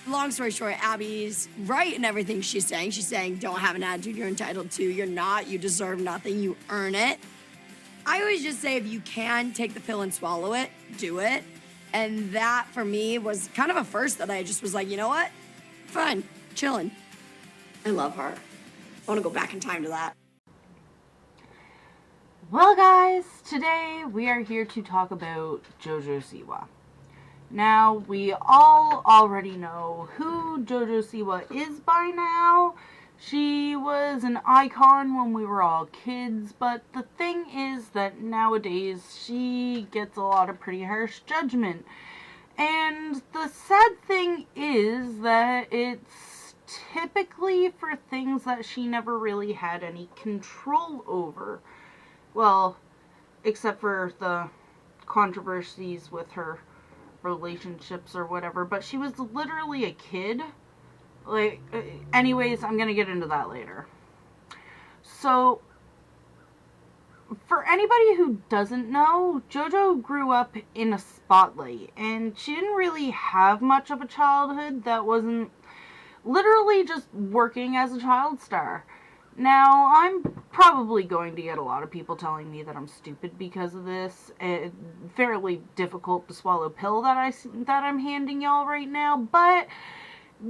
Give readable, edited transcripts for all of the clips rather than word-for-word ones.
long story short, Abby's right in everything she's saying. She's saying, don't have an attitude you're entitled to. You're not. You deserve nothing. You earn it. I always just say, if you can take the pill and swallow it, do it. And that, for me, was kind of a first that I just was like, you know what? Fine. Chilling. I love her. I want to go back in time to that. Well, guys, today we are here to talk about Jojo Siwa. Now, we all already know who Jojo Siwa is by now. She was an icon when we were all kids, but the thing is that nowadays she gets a lot of pretty harsh judgment. And the sad thing is that it's typically for things that she never really had any control over. Well, except for the controversies with her relationships or whatever, but she was literally a kid. Like, anyways, I'm gonna get into that later. So, for anybody who doesn't know, Jojo grew up in a spotlight, and she didn't really have much of a childhood that wasn't literally just working as a child star. Now, I'm probably going to get a lot of people telling me that I'm stupid because of this fairly difficult to swallow pill that I'm handing y'all right now, but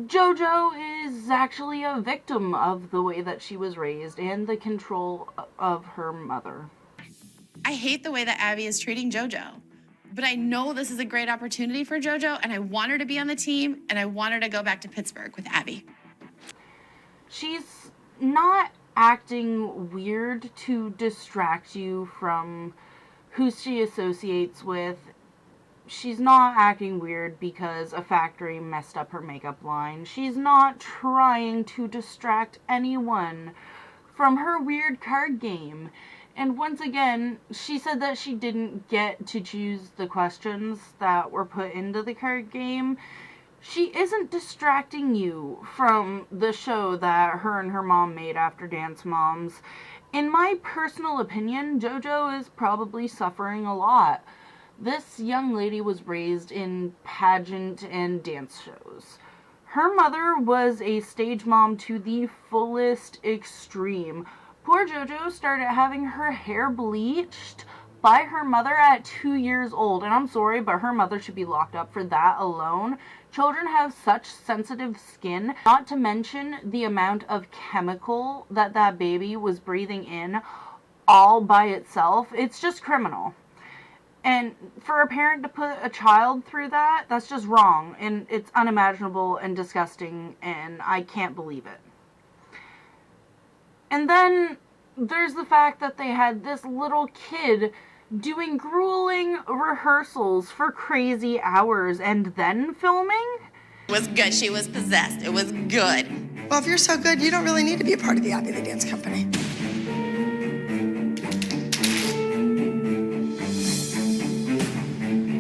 Jojo is actually a victim of the way that she was raised and the control of her mother. I hate the way that Abby is treating Jojo, but I know this is a great opportunity for Jojo, and I want her to be on the team, and I want her to go back to Pittsburgh with Abby. She's not acting weird to distract you from who she associates with. She's not acting weird because a factory messed up her makeup line. She's not trying to distract anyone from her weird card game. And once again, she said that she didn't get to choose the questions that were put into the card game. She isn't distracting you from the show that her and her mom made after Dance Moms. In my personal opinion, Jojo is probably suffering a lot. This young lady was raised in pageant and dance shows. Her mother was a stage mom to the fullest extreme. Poor Jojo started having her hair bleached by her mother at 2 years old. And I'm sorry, but her mother should be locked up for that alone. Children have such sensitive skin, not to mention the amount of chemical that baby was breathing in all by itself. It's just criminal. And for a parent to put a child through that, that's just wrong. And it's unimaginable and disgusting, and I can't believe it. And then there's the fact that they had this little kid doing grueling rehearsals for crazy hours and then filming. It was good. She was possessed. It was good. Well, if you're so good, you don't really need to be a part of the Abby the Dance Company.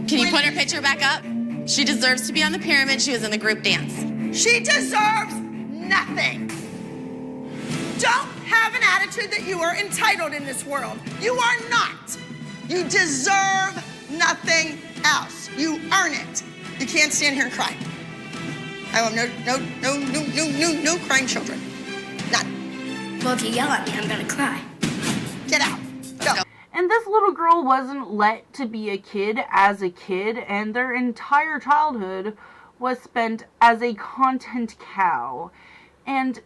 Can you put her picture back up? She deserves to be on the pyramid. She was in the group dance. She deserves nothing. Don't have an attitude that you are entitled in this world. You are not. You deserve nothing else. You earn it. You can't stand here and cry. I want no crying children. None. Well, if you yell at me, I'm gonna cry. Get out. Go. And this little girl wasn't let to be a kid as a kid, and their entire childhood was spent as a content cow. And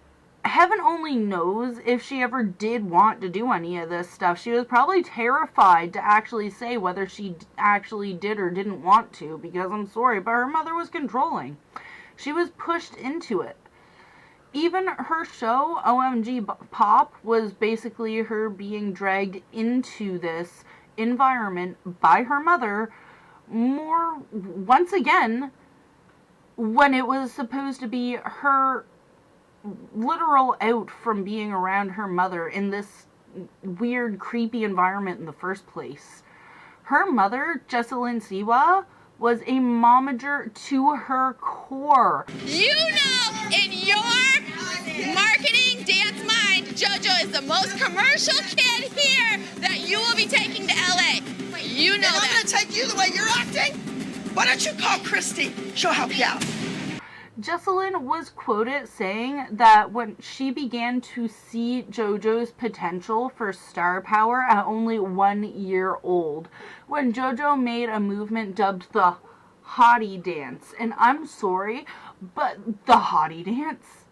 heaven only knows if she ever did want to do any of this stuff. She was probably terrified to actually say whether she actually did or didn't want to, because I'm sorry, but her mother was controlling. She was pushed into it. Even her show, OMG Pop, was basically her being dragged into this environment by her mother more, once again, when it was supposed to be her literal out from being around her mother in this weird, creepy environment in the first place. Her mother, Jojo Siwa, was a momager to her core. You know, in your marketing dance mind, Jojo is the most commercial kid here that you will be taking to LA. You know that. I'm gonna take you the way you're acting. Why don't you call Christy? She'll help you out. Jesselyn was quoted saying that when she began to see JoJo's potential for star power at only 1 year old, when JoJo made a movement dubbed the hottie dance. And I'm sorry, but the hottie dance?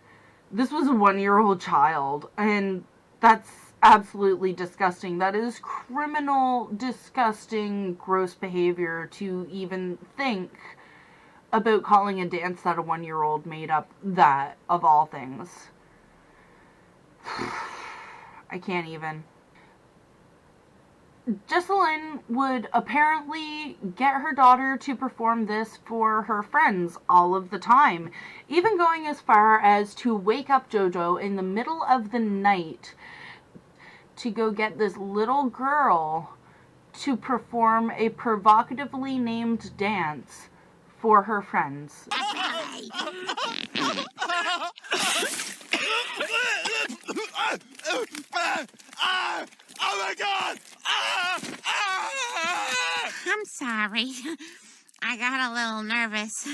This was a 1-year-old child, and that's absolutely disgusting. That is criminal, disgusting, gross behavior to even think about calling a dance that a 1-year-old made up that, of all things. I can't even. Jesselyn would apparently get her daughter to perform this for her friends all of the time, even going as far as to wake up JoJo in the middle of the night to go get this little girl to perform a provocatively named dance for her friends. Oh my God! I'm sorry. I got a little nervous.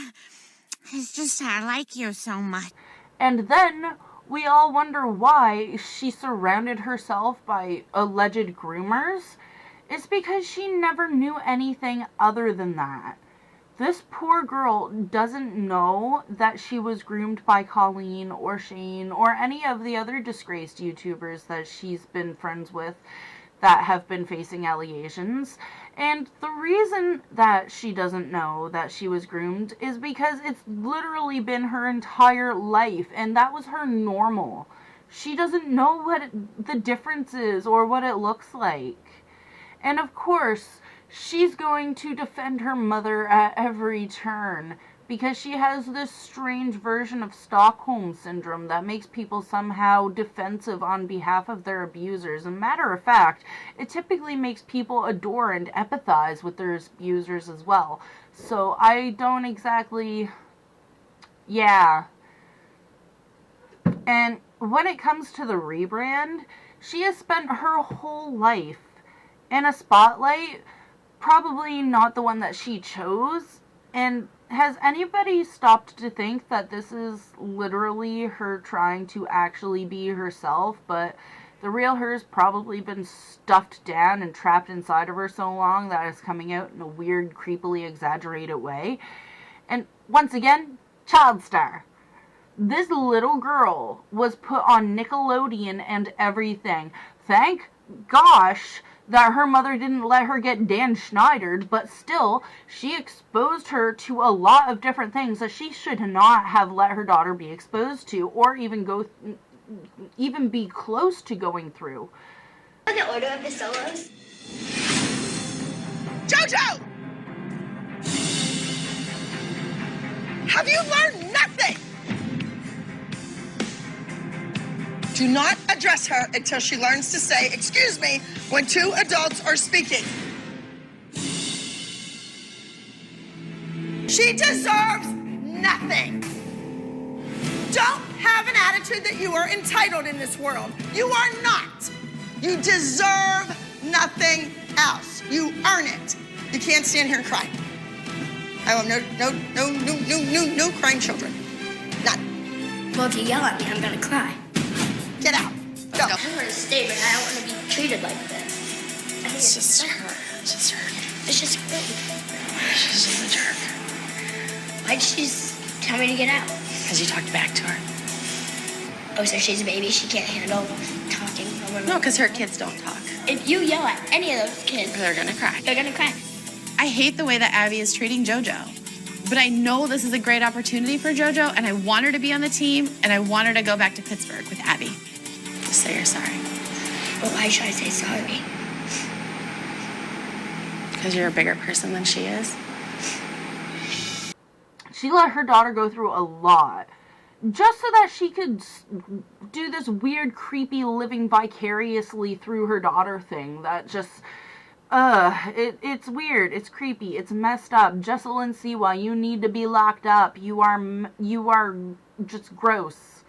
It's just I like you so much. And then we all wonder why she surrounded herself by alleged groomers. It's because she never knew anything other than that. This poor girl doesn't know that she was groomed by Colleen or Shane or any of the other disgraced YouTubers that she's been friends with that have been facing allegations. And the reason that she doesn't know that she was groomed is because it's literally been her entire life, and that was her normal. She doesn't know what the difference is or what it looks like. And of course, she's going to defend her mother at every turn because she has this strange version of Stockholm Syndrome that makes people somehow defensive on behalf of their abusers. And matter of fact, it typically makes people adore and empathize with their abusers as well. So I don't exactly... yeah. And when it comes to the rebrand, she has spent her whole life in a spotlight, probably not the one that she chose. And has anybody stopped to think that this is literally her trying to actually be herself, but the real her's probably been stuffed down and trapped inside of her so long that it's coming out in a weird, creepily exaggerated way? And once again, child star. This little girl was put on Nickelodeon and everything. Thank gosh that her mother didn't let her get Dan Schneidered, but still, she exposed her to a lot of different things that she should not have let her daughter be exposed to, or even be close to going through. The order of the solos? Jojo! Have you learned nothing? Do not address her until she learns to say, "Excuse me," when two adults are speaking. She deserves nothing. Don't have an attitude that you are entitled in this world. You are not. You deserve nothing else. You earn it. You can't stand here and cry. I want no crying children. None. Well, if you yell at me, I'm gonna cry. Get out. Go. I want to stay, but I don't want to be treated like this. I think It's just her. It's just her. It's just rude. She's just a jerk. Why'd she tell me to get out? Because you talked back to her. Oh, so she's a baby. She can't handle talking. No, because her kids don't talk. If you yell at any of those kids, They're gonna cry. they're gonna cry. I hate the way that Abby is treating JoJo. But I know this is a great opportunity for JoJo, and I want her to be on the team, and I want her to go back to Pittsburgh with Abby. Just say you're sorry. Well, why should I say sorry? Because you're a bigger person than she is. She let her daughter go through a lot just so that she could do this weird, creepy living vicariously through her daughter thing that just... it's weird, it's creepy, it's messed up. Jojo Siwa, you need to be locked up. You are just gross,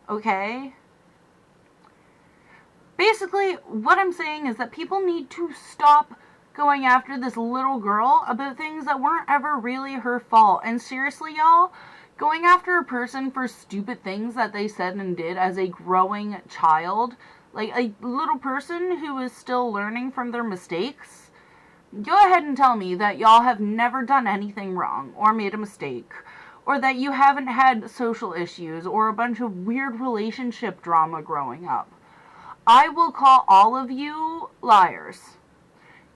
okay? Basically, what I'm saying is that people need to stop going after this little girl about things that weren't ever really her fault. And seriously, y'all, Going after a person for stupid things that they said and did as a growing child, like a little person who is still learning from their mistakes, go ahead and tell me that y'all have never done anything wrong or made a mistake, or that you haven't had social issues or a bunch of weird relationship drama growing up. I will call all of you liars.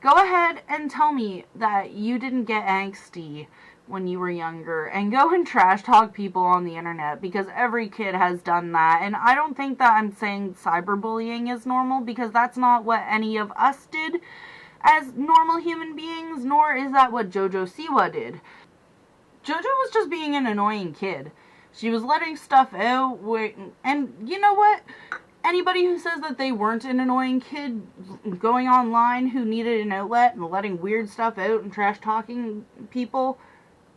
Go ahead and tell me that you didn't get angsty when you were younger, and go and trash talk people on the internet, because every kid has done that. And I don't think that I'm saying cyberbullying is normal, because that's not what any of us did as normal human beings, nor is that what Jojo Siwa did. Jojo was just being an annoying kid. She was letting stuff out, and you know what? Anybody who says that they weren't an annoying kid going online who needed an outlet and letting weird stuff out and trash talking people,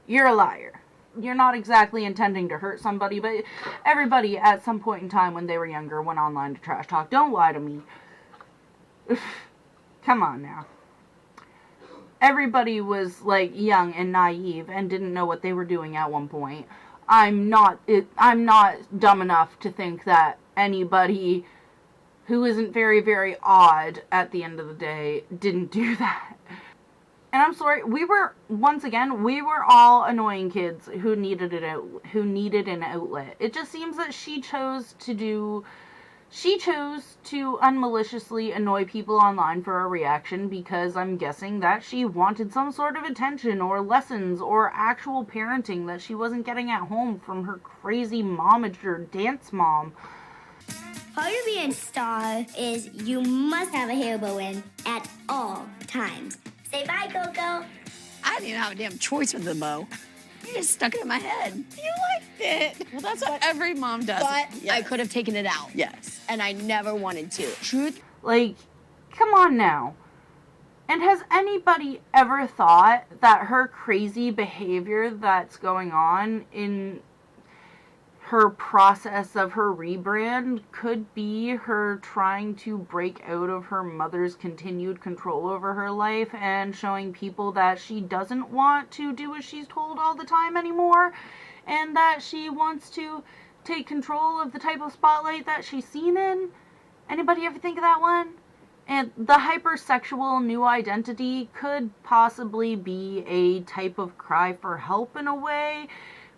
you're a liar. You're not exactly intending to hurt somebody, but everybody at some point in time when they were younger went online to trash talk. Don't lie to me. Come on now. Everybody was like young and naive and didn't know what they were doing at one point. I'm not dumb enough to think that anybody who isn't very, very odd at the end of the day didn't do that. And I'm sorry, we were all annoying kids who needed an outlet. It just seems that she chose to unmaliciously annoy people online for a reaction, because I'm guessing that she wanted some sort of attention or lessons or actual parenting that she wasn't getting at home from her crazy momager dance mom. How to be a star is you must have a hair bow in at all times. Say bye, Coco. I didn't even have a damn choice with the bow. You just stuck it in my head. You liked it. Well, that's what every mom does. But Yes. I could have taken it out. Yes. And I never wanted to. Truth. Like, come on now. And has anybody ever thought that her crazy behavior that's going on in her process of her rebrand could be her trying to break out of her mother's continued control over her life and showing people that she doesn't want to do as she's told all the time anymore, and that she wants to take control of the type of spotlight that she's seen in? Anybody ever think of that one? And the hypersexual new identity could possibly be a type of cry for help in a way,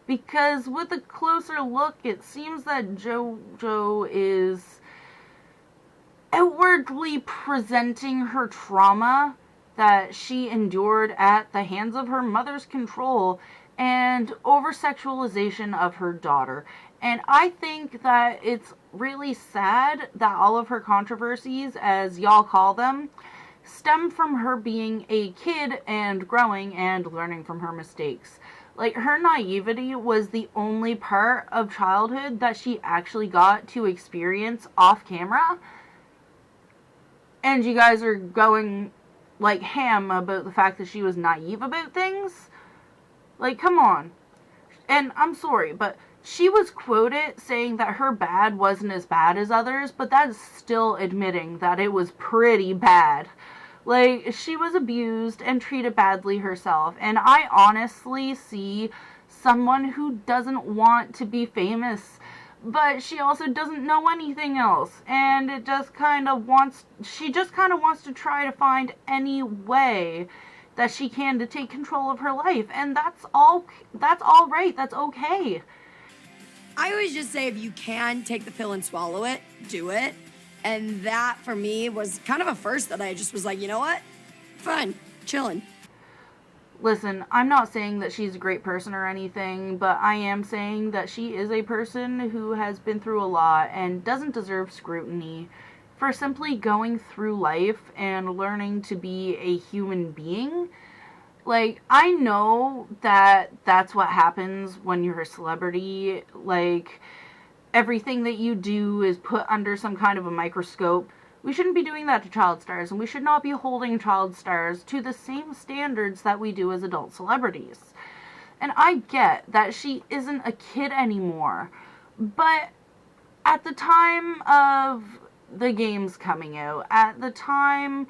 because with a closer look, it seems that Jojo is outwardly presenting her trauma that she endured at the hands of her mother's control and over-sexualization of her daughter. And I think that it's really sad that all of her controversies, as y'all call them, stem from her being a kid and growing and learning from her mistakes. Like, her naivety was the only part of childhood that she actually got to experience off camera. And you guys are going, like, ham about the fact that she was naive about things? Like, come on. And I'm sorry, but she was quoted saying that her bad wasn't as bad as others, but that's still admitting that it was pretty bad. Like, she was abused and treated badly herself, and I honestly see someone who doesn't want to be famous, but she also doesn't know anything else, and she just kind of wants to try to find any way that she can to take control of her life, and that's all right, that's okay. I always just say, if you can take the pill and swallow it, do it. And that, for me, was kind of a first that I just was like, you know what? Fine. Chilling. Listen, I'm not saying that she's a great person or anything, but I am saying that she is a person who has been through a lot and doesn't deserve scrutiny for simply going through life and learning to be a human being. Like, I know that that's what happens when you're a celebrity. Like, everything that you do is put under some kind of a microscope. We shouldn't be doing that to child stars, and we should not be holding child stars to the same standards that we do as adult celebrities. And I get that she isn't a kid anymore, but at the time of the games coming out, at the time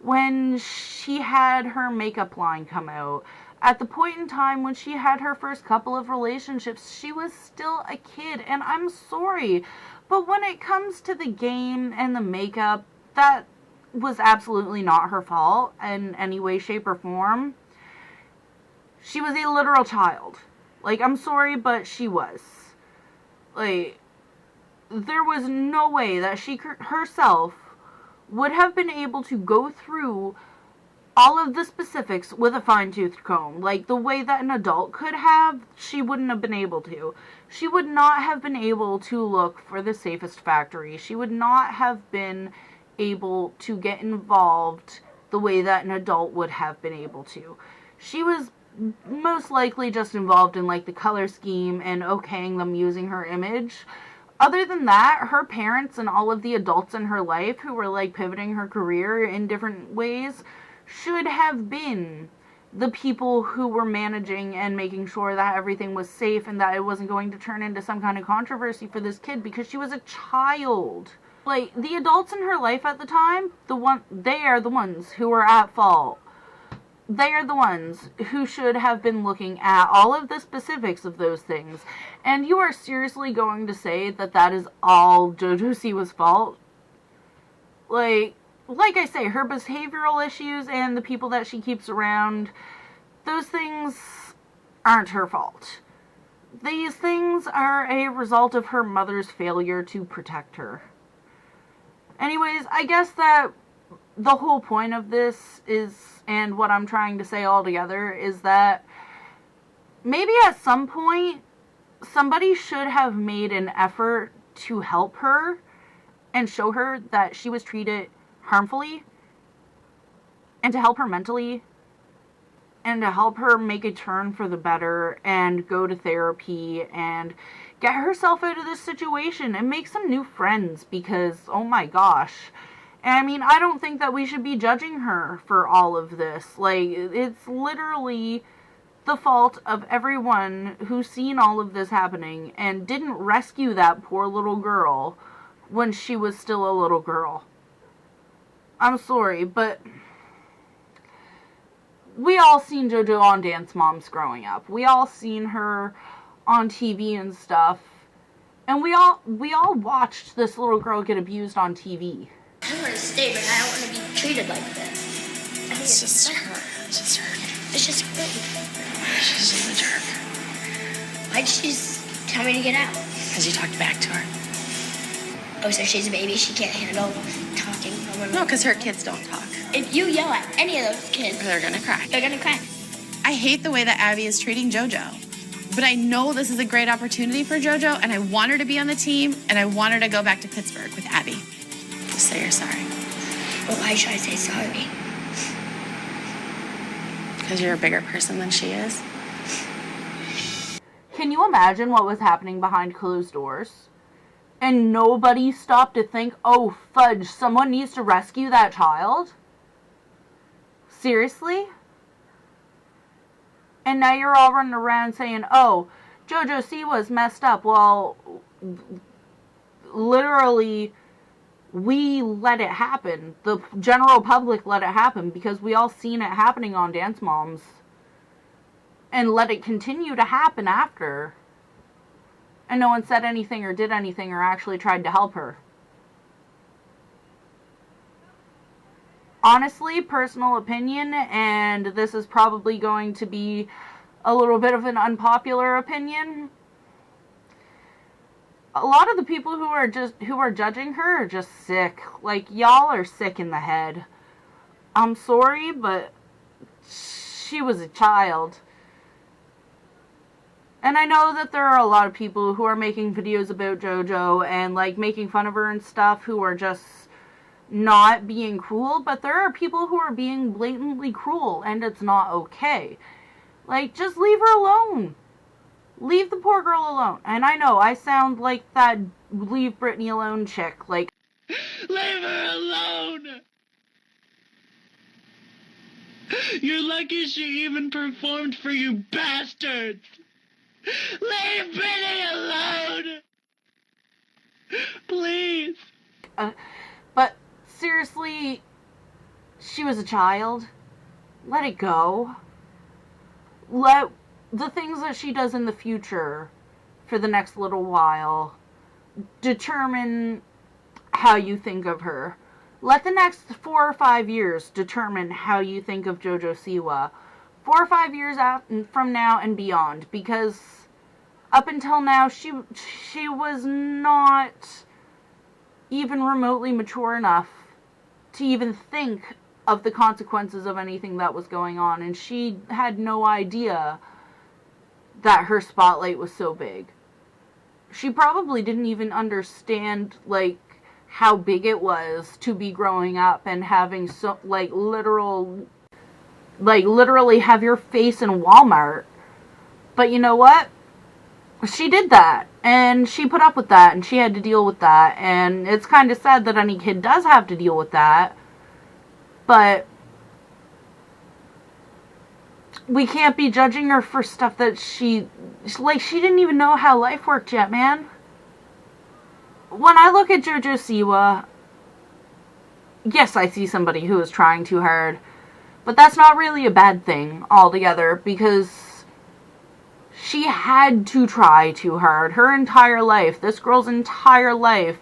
when she had her makeup line come out, At the point in time when she had her first couple of relationships, she was still a kid, and I'm sorry. But when it comes to the game and the makeup, that was absolutely not her fault in any way, shape, or form. She was a literal child. Like, I'm sorry, but she was. Like, there was no way that she herself would have been able to go through all of the specifics with a fine-tooth comb. Like, the way that an adult could have, she wouldn't have been able to. She would not have been able to look for the safest factory. She would not have been able to get involved the way that an adult would have been able to. She was most likely just involved in, like, the color scheme and okaying them using her image. Other than that, her parents and all of the adults in her life who were, like, pivoting her career in different ways should have been the people who were managing and making sure that everything was safe and that it wasn't going to turn into some kind of controversy for this kid, because she was a child. Like, the adults in her life at the time, they are the ones who were at fault. They are the ones who should have been looking at all of the specifics of those things. And you are seriously going to say that that is all Jojo Siwa's fault? Like I say, her behavioral issues and the people that she keeps around, those things aren't her fault. These things are a result of her mother's failure to protect her. Anyways, I guess that the whole point of this is, and what I'm trying to say altogether, is that maybe at some point, somebody should have made an effort to help her and show her that she was treated harmfully, and to help her mentally, and to help her make a turn for the better and go to therapy and get herself out of this situation and make some new friends, because oh my gosh. And I mean, I don't think that we should be judging her for all of this. Like, it's literally the fault of everyone who's seen all of this happening and didn't rescue that poor little girl when she was still a little girl. I'm sorry, but we all seen JoJo on Dance Moms growing up. We all seen her on TV and stuff. And we all watched this little girl get abused on TV. I want to stay, but I don't want to be treated like this. It's just her. It's just her. It's just great. She's just a jerk. Why'd she tell me to get out? Because you talked back to her. Oh, so she's a baby, she can't handle talking. No, because her kids don't talk. If you yell at any of those kids, They're gonna cry. they're gonna cry. I hate the way that Abby is treating JoJo. But I know this is a great opportunity for JoJo, and I want her to be on the team, and I want her to go back to Pittsburgh with Abby. Just say you're sorry. Well, why should I say sorry? Because you're a bigger person than she is. Can you imagine what was happening behind closed doors? And nobody stopped to think, oh fudge, someone needs to rescue that child? Seriously? And now you're all running around saying, oh, Jojo Siwa's messed up. Well, literally, we let it happen. The general public let it happen because we all seen it happening on Dance Moms. And let it continue to happen after. And no one said anything or did anything or actually tried to help her. Honestly, personal opinion, and this is probably going to be a little bit of an unpopular opinion. A lot of the people who are judging her are just sick. Like, y'all are sick in the head. I'm sorry, but she was a child. And I know that there are a lot of people who are making videos about JoJo and, like, making fun of her and stuff who are just not being cruel, but there are people who are being blatantly cruel, and it's not okay. Like, just leave her alone. Leave the poor girl alone. And I know, I sound like that leave Britney alone chick. Like, Leave her alone! You're lucky she even performed for you bastards! Leave Britney alone! Please! but seriously, she was a child. Let it go. let the things that she does in the future for the next little while determine how you think of her. Let the next 4 or 5 years determine how you think of Jojo Siwa. 4 or 5 years out from now and beyond, because up until now she was not even remotely mature enough to even think of the consequences of anything that was going on, and she had no idea that her spotlight was so big. She probably didn't even understand, like, how big it was to be growing up and having so, literally have your face in Walmart. But you know what? She did that, and she put up with that, and she had to deal with that, and it's kind of sad that any kid does have to deal with that, but we can't be judging her for stuff that she didn't even know how life worked yet, man. When I look at Jojo Siwa, yes, I see somebody who is trying too hard, but that's not really a bad thing altogether, because she had to try too hard. Her entire life, this girl's entire life,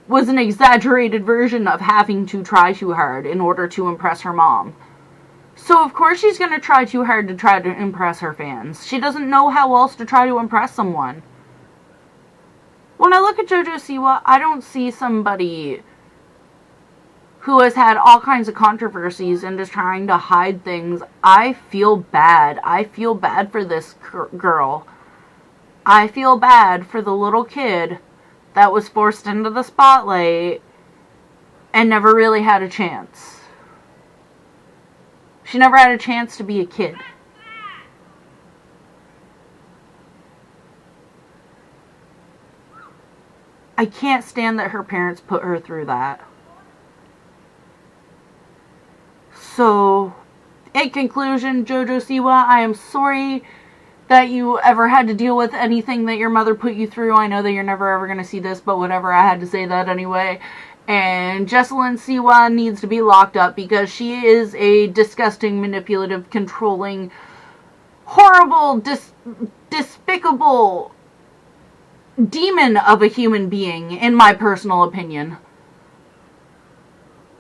was an exaggerated version of having to try too hard in order to impress her mom. So of course she's going to try too hard to try to impress her fans. She doesn't know how else to try to impress someone. When I look at Jojo Siwa, I don't see somebody who has had all kinds of controversies and is trying to hide things. I feel bad. I feel bad for this girl. I feel bad for the little kid that was forced into the spotlight and never really had a chance. She never had a chance to be a kid. I can't stand that her parents put her through that. So, in conclusion, Jojo Siwa, I am sorry that you ever had to deal with anything that your mother put you through. I know that you're never ever going to see this, but whatever, I had to say that anyway. And Jessalyn Siwa needs to be locked up because she is a disgusting, manipulative, controlling, horrible, despicable demon of a human being, in my personal opinion.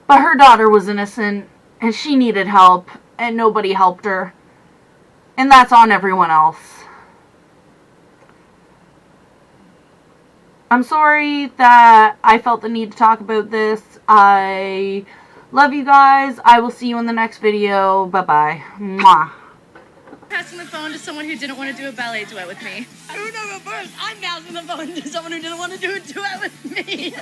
But her daughter was innocent, and she needed help, and nobody helped her. And that's on everyone else. I'm sorry that I felt the need to talk about this. I love you guys. I will see you in the next video. Bye-bye. Mwah. Passing the phone to someone who didn't want to do a ballet duet with me. I don't know, but first, I'm passing the phone to someone who didn't want to do a duet with me.